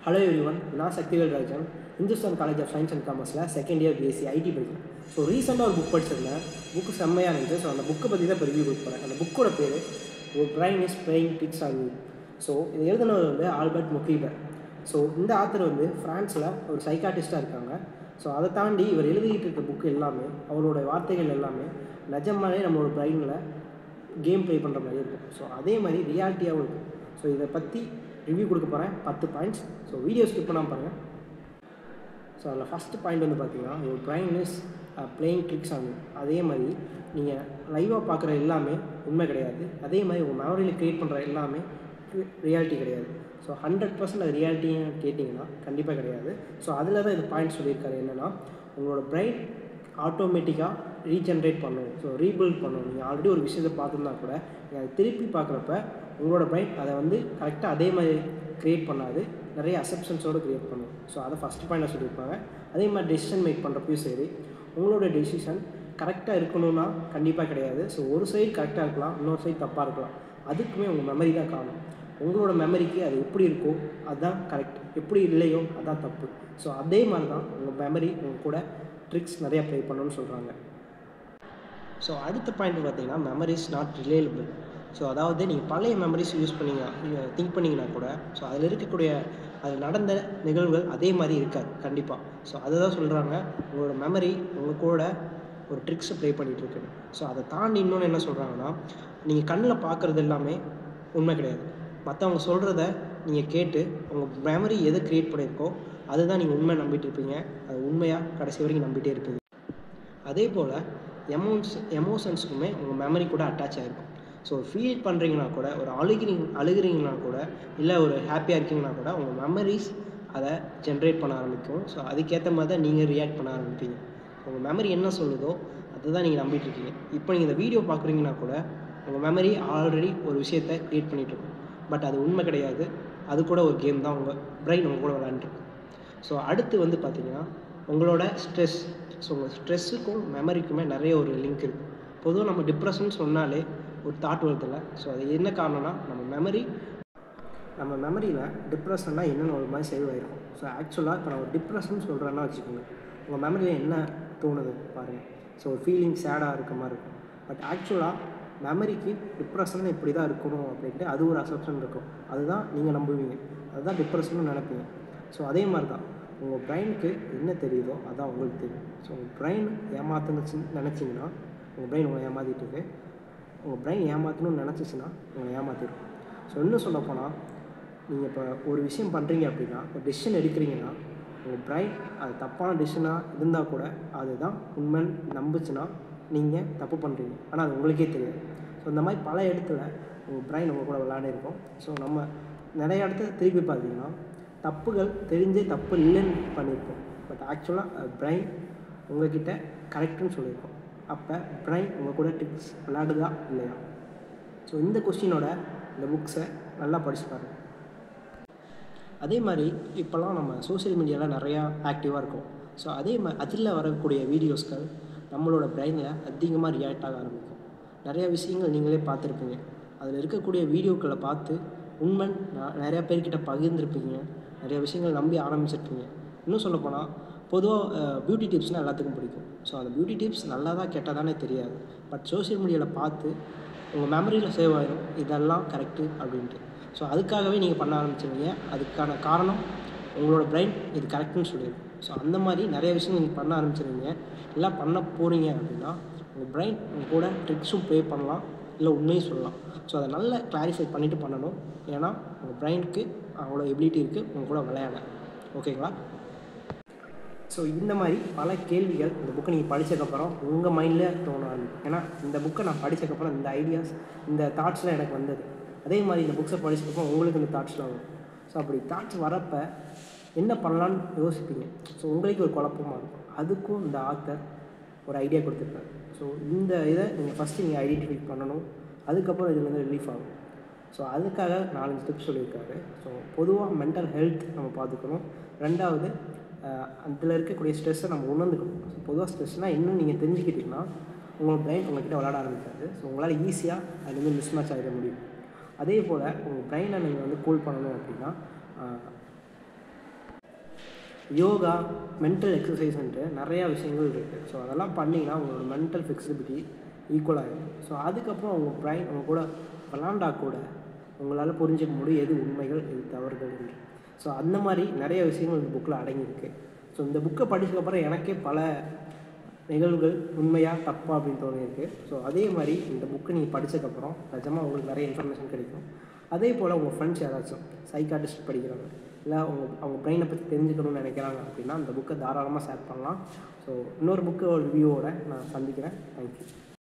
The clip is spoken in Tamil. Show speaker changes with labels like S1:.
S1: Hello everyone, நான் Sakthivel Rajan Hindustan college of science and காமர்ஸில் செகண்ட் இயர் பிஎஸ்சி ஐடி படிக்கிறேன். ஸோ ரீசெண்டாக ஒரு புக் படிச்சிருந்தேன். புக்கு செம்மையாக இருந்துச்சு. ஸோ அந்த புக்கை பற்றி தான் இப்போ ரிவ்யூ கொடுக்க போகிறேன். அந்த புக்கோட பேர் your brain is playing tricks on you. So இது எழுதினவர் வந்து ஆல்பர்ட் முக்கீபர். ஸோ இந்த ஆத்தர் வந்து ஃப்ரான்ஸில் ஒரு சைக்காட்டிஸ்ட்டாக இருக்காங்க. ஸோ அதை தாண்டி இவர் எழுதிக்கிட்டு இருக்க புக்கு எல்லாமே அவரோட வார்த்தைகள் எல்லாமே நிஜமாலே நம்மளோட பிரெயினில் கேம் ப்ளே பண்ணுற மாதிரி இருக்கும். ஸோ அதே மாதிரி ரியாலிட்டியாகவும் இருக்கும். ஸோ இதை பற்றி ரிவ்யூ கொடுக்க போகிறேன் 10 பாயிண்ட்ஸ். ஸோ வீடியோ ஸ்கிப் பண்ணாமல் பாருங்கள். ஸோ அதில் ஃபஸ்ட்டு பாயிண்ட் வந்து பார்த்தீங்கன்னா your brain is playing tricks on you. அதே மாதிரி நீங்கள் லைவாக பார்க்குற எல்லாமே உண்மை கிடையாது. அதே மாதிரி உங்கள் மெமரியில் க்ரியேட் பண்ணுற எல்லாமே ரியாலிட்டி கிடையாது. ஸோ 100% அது ரியாலிட்டின்னு கேட்டிங்கன்னா கண்டிப்பாக கிடையாது. ஸோ அதில் தான் இது பாயிண்ட் சொல்லியிருக்காரு. என்னென்னா உங்களோட பிரைன் ஆட்டோமேட்டிக்காக ரீஜென்ரேட் பண்ணும். ஸோ ரீபில்ட் பண்ணும். நீங்கள் ஆல்ரெடி ஒரு விஷயத்தை பார்த்துருந்தா கூட நீங்கள் அதை திருப்பி பார்க்குறப்ப உங்களோட பிரைன் அதை வந்து கரெக்டாக அதே மாதிரி க்ரியேட் பண்ணாது, நிறைய அசெப்ஷன்ஸோடு க்ரியேட் பண்ணும். ஸோ அதை ஃபஸ்ட்டு பாயிண்டாக சொல்லியிருப்பாங்க. அதே மாதிரி டெசிஷன் மேக் பண்ணுறப்பையும் சரி, உங்களோட டெசிஷன் கரெக்டாக இருக்கணும்னா கண்டிப்பாக கிடையாது. ஸோ ஒரு சைடு கரெக்டாக இருக்கலாம், இன்னொரு சைடு தப்பாக இருக்கலாம். அதுக்குமே உங்கள் மெமரி தான் காணும். உங்களோட மெமரிக்கு அது எப்படி இருக்கோ அதுதான் கரெக்ட், எப்படி இல்லையோ அதுதான் தப்பு. ஸோ அதே மாதிரி தான் உங்கள் மெமரி உங்கள் கூட ட்ரிக்ஸ் நிறையா ப்ளே பண்ணணும்னு சொல்கிறாங்க. ஸோ அடுத்த பாயிண்ட் பார்த்தீங்கன்னா memory is not reliable. So அதாவது நீங்கள் பழைய மெமரிஸ் யூஸ் திங்க் பண்ணிங்கன்னா கூட ஸோ அதில் இருக்கக்கூடிய அது நடந்த நிகழ்வுகள் அதே மாதிரி இருக்காது கண்டிப்பாக. ஸோ அதை தான் சொல்கிறாங்க, உங்களோட மெமரி உங்கள் கூட ஒரு ட்ரிக்ஸை ப்ளே பண்ணிகிட்ருக்கு. ஸோ அதை தாண்டி இன்னொன்று என்ன சொல்கிறாங்கன்னா, நீங்கள் கண்ணில் பார்க்குறது எல்லாமே உண்மை கிடையாது. மற்றவங்க சொல்கிறத நீங்கள் கேட்டு உங்கள் மெமரி எதை க்ரியேட் பண்ணியிருக்கோ அதுதான் நீங்கள் உண்மை நம்பிட்டு இருப்பீங்க. அது உண்மையாக கடைசி வரைக்கும் நம்பிட்டே இருப்பீங்க. அதே போல் எமோஷன்ஸுக்குமே உங்கள் மெமரி கூட அட்டாச் ஆகிருக்கும். ஸோ ஃபீல் பண்ணுறீங்கன்னா கூட, ஒரு அழுகிறீங்கன்னா கூட, இல்லை ஒரு ஹாப்பியாக இருக்கீங்கன்னா கூட உங்கள் மெமரிஸ் அதை ஜென்ரேட் பண்ண ஆரம்பிக்கும். ஸோ அதுக்கேற்ற மாதிரி தான் நீங்கள் ரியாக்ட் பண்ண ஆரம்பிப்பீங்க. உங்கள் மெமரி என்ன சொல்லுதோ அதுதான் நீங்கள் நம்பிட்டு இருக்கீங்க. இப்போ நீங்கள் இந்த வீடியோ பார்க்குறீங்கன்னா கூட உங்கள் மெமரி ஆல்ரெடி ஒரு விஷயத்தை க்ரியேட் பண்ணிகிட்ருக்கும். பட் அது உண்மை கிடையாது. அது கூட ஒரு கேம் தான், உங்கள் பிரெயின் உங்கள் கூட விளையாண்டுருக்கு. ஸோ அடுத்து வந்து பார்த்திங்கன்னா உங்களோட ஸ்ட்ரெஸ். ஸோ உங்கள் ஸ்ட்ரெஸ்ஸுக்கும் மெமரிக்குமே நிறைய ஒரு லிங்க் இருக்குது. பொதுவாக நம்ம டிப்ரெஷன் சொன்னாலே ஒரு தாட் வருதில்ல. ஸோ அது என்ன காரணம்னா நம்ம மெமரியில் டிப்ரெஷன்னா என்னென்னு ஒரு மாதிரி சேவ் ஆகிருக்கும். ஸோ ஆக்சுவலாக இப்போ நான் ஒரு டிப்ரெஷன் சொல்கிறேன்னா வச்சுக்கோங்க, உங்கள் மெமரியில் என்ன தோணுது பாருங்கள். ஸோ ஒரு ஃபீலிங் சேடாக இருக்க மாதிரி இருக்கும். பட் ஆக்சுவலாக மெமரிக்கு டிப்ரெஷன் இப்படி தான் இருக்கணும் அப்படின்ட்டு அது ஒரு அசப்ஷன் இருக்கும். அதுதான் நீங்கள் நம்புவீங்க, அதுதான் டிப்ரெஷன்னு நினைப்பீங்க. ஸோ அதே மாதிரி தான் உங்கள் பிரெயினுக்கு என்ன தெரியுதோ அதுதான் உங்களுக்கு தெரியும். ஸோ உங்கள் பிரெயின் ஏமாத்துனுச்சுன்னு நினச்சிங்கன்னா உங்கள் பிரெயின் உங்களை ஏமாற்றிட்டு இருக்கு. உங்கள் பிரெயின் ஏமாற்றணும்னு நினச்சிச்சின்னா உங்களை ஏமாற்றிடும். ஸோ இன்னும் சொல்லப்போனால் நீங்கள் இப்போ ஒரு விஷயம் பண்ணுறீங்க அப்படின்னா, ஒரு டெசிஷன் எடுக்கிறீங்கன்னா உங்கள் பிரெயின் அது தப்பான டெசிஷனாக இருந்தால் கூட அதுதான் உண்மைன்னு நம்புச்சுன்னா நீங்கள் தப்பு பண்ணுறீங்க. ஆனால் அது உங்களுக்கே தெரியாது. ஸோ இந்த மாதிரி பல இடத்துல உங்கள் பிரெயின் உங்கள் கூட விளையாடிருக்கும். ஸோ நம்ம நிறைய இடத்துல திருப்பி பார்த்தீங்கன்னா தப்புகள் தெரிஞ்சே தப்பு இல்லைன்னு பண்ணியிருப்போம். பட் ஆக்சுவலாக பிரெயின் உங்கள்கிட்ட கரெக்டுன்னு சொல்லியிருக்கோம். அப்போ பிரெயின் உங்கள் கூட ட்ரிக்ஸ் விளையாடுதா இல்லையா? ஸோ இந்த கொஸ்டினோட இந்த புக்ஸை நல்லா படிச்சு பாருங்கள். அதே மாதிரி இப்போல்லாம் நம்ம சோஷியல் மீடியாவில் நிறையா ஆக்டிவாக இருக்கும். ஸோ அதே மாதிரி அதில் வரக்கூடிய வீடியோஸ்கள் நம்மளோட பிரெயினில் அதிகமாக ரியாக்ட் ஆக ஆரம்பிக்கும். நிறையா விஷயங்கள் நீங்களே பார்த்துருப்பீங்க. அதில் இருக்கக்கூடிய வீடியோக்களை பார்த்து உண்மை நிறையா பேர்கிட்ட பகிர்ந்துருப்பீங்க. நிறைய விஷயங்கள் நம்பி ஆரம்பிச்சிருப்பீங்க. இன்னும் சொல்லப்போனால் பொதுவாக பியூட்டி டிப்ஸ்னால் எல்லாத்துக்கும் பிடிக்கும். ஸோ அந்த பியூட்டி டிப்ஸ் நல்லா தான் கெட்டதானே தெரியாது. பட் சோஷியல் மீடியாவில் பார்த்து உங்கள் மெமரியில் சேவ் ஆகிடும் இதெல்லாம் கரெக்டு அப்படின்ட்டு. ஸோ அதுக்காகவே நீங்கள் பண்ண ஆரம்பிச்சிருவீங்க. அதுக்கான காரணம் உங்களோட பிரெயின் இது கரெக்டுன்னு சொல்லிடும். ஸோ அந்த மாதிரி நிறைய விஷயங்கள் நீங்கள் பண்ண ஆரம்பிச்சிருவீங்க. எல்லாம் பண்ண போகிறீங்க அப்படின்னா உங்கள் பிரெயின் உங்கள் கூட ட்ரிக்ஸும் ப்ளே பண்ணலாம், இல்லை உண்மையும் சொல்லலாம். ஸோ அதை நல்லா கிளாரிஃபை பண்ணிவிட்டு பண்ணணும். ஏன்னா உங்கள் பிரெயினுக்கு அவ்வளோ எபிலிட்டி இருக்குது உங்கள் கூட விளையாட. ஓகேங்களா? ஸோ இந்த மாதிரி பல கேள்விகள் இந்த புக்கை நீங்கள் படித்ததுக்கப்புறம் உங்கள் மைண்டில் தோணும். ஏன்னா இந்த புக்கை நான் படித்ததுக்கப்புறம் இந்த ஐடியாஸ், இந்த தாட்ஸ்லாம் எனக்கு வந்தது. அதே மாதிரி இந்த புக்ஸை படித்ததுக்கப்புறம் உங்களுக்கு இந்த தாட்ஸ்லாம் வரும். ஸோ அப்படி தாட்ஸ் வரப்போ என்ன பண்ணலான்னு யோசிப்பீங்க. ஸோ உங்களுக்கு ஒரு குழப்பமாக இருக்கும். அதுக்கும் இந்த ஆத்தர் ஒரு ஐடியா கொடுத்துருக்காரு. ஸோ இந்த இதை நீங்கள் ஃபஸ்ட்டு நீங்கள் ஐடென்டிஃபை பண்ணணும். அதுக்கப்புறம் இதில் வந்து ரிலீஃப் ஆகும். ஸோ அதுக்காக 4 ஸ்டெப்ஸ் சொல்லியிருக்காரு. ஸோ பொதுவாக மென்டல் ஹெல்த் நம்ம பார்த்துக்கணும். ரெண்டாவது அதில் இருக்கக்கூடிய ஸ்ட்ரெஸ்ஸை நம்ம உணர்ந்துக்கணும். ஸோ பொதுவாக ஸ்ட்ரெஸ்னால் இன்னும் நீங்கள் தெரிஞ்சுக்கிட்டிங்கன்னா உங்கள் பிரெயின் உங்கள்கிட்ட விளையாட ஆரம்பிக்காது. ஸோ உங்களால் ஈஸியாக அதுலேருந்து மிஸ்மேட்ச் ஆகிட முடியும். அதே போல் உங்கள் பிரெயினை நீங்கள் வந்து கூல் பண்ணணும் அப்படின்னா யோகா, மென்டல் எக்ஸசைஸ்ன்ட்டு நிறையா விஷயங்கள் இருக்குது. ஸோ அதெல்லாம் பண்ணிங்கன்னா உங்களோட மென்டல் ஃப்ளெக்சிபிலிட்டி ஈக்குவலாகிடும். ஸோ அதுக்கப்புறம் உங்கள் பிரைன் அவங்க கூட விளாண்டா கூட உங்களால் புரிஞ்சிக்க முடியும் எது உண்மைகள் எது தவறுகள் என்று. ஸோ அந்த மாதிரி நிறைய விஷயங்கள் இந்த புக்கில் அடங்கியிருக்கு. ஸோ இந்த புக்கை படித்ததுக்கப்புறம் எனக்கே பல நிகழ்வுகள் உண்மையாக தப்பா அப்படின்னு தோணியிருக்கு. ஸோ அதே மாதிரி இந்த புக்கு நீங்கள் படித்ததுக்கப்புறம் நிஜமாக உங்களுக்கு நிறைய இன்ஃபர்மேஷன் கிடைக்கும். அதே போல் உங்கள் ஃப்ரெண்ட்ஸ் யாராச்சும் சைக்காட்ரிஸ்ட் படிக்கிறாங்க, இல்லை அவங்க பிரெயினை பற்றி தெரிஞ்சுக்கணும்னு நினைக்கிறாங்க அப்படின்னா அந்த புக்கை தாராளமாக ஷேர் பண்ணலாம். ஸோ இன்னொரு புக்கு ஒரு ரிவ்யூவோட நான் சந்திக்கிறேன். தேங்க்யூ.